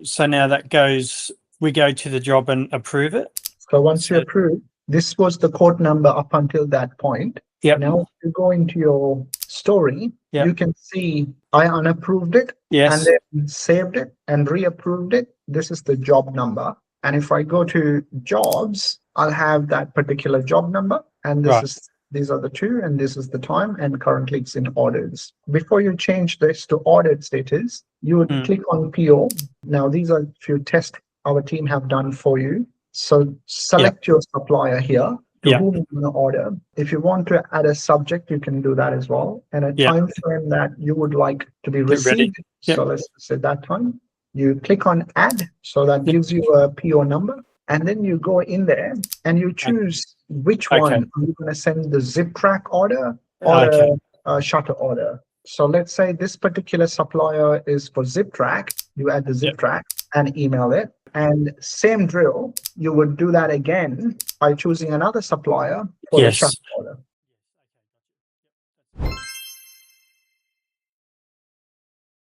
So now that goes, we go to the job and approve it. So once you approve, this was the quote number up until that point. Yep. Now, if you go into your story, Yep. you can see I unapproved it Yes. and then saved it and reapproved it. This is the job number. And if I go to jobs, I'll have that particular job number. And this Right. is these are the two, and this is the time, and currently it's in orders. Before you change this to ordered status, you would click on PO. Now, these are a few tests our team have done for you. So select your supplier here to whom you want to order. If you want to add a subject, you can do that as well. And a time frame that you would like to be received. So let's say that time. You click on add. So that gives you a PO number. And then you go in there and you choose which one. Are you going to send the Ziptrak order or a shutter order? So let's say this particular supplier is for Ziptrak. You add the Ziptrak and email it. And same drill, you would do that again by choosing another supplier for the shutter order.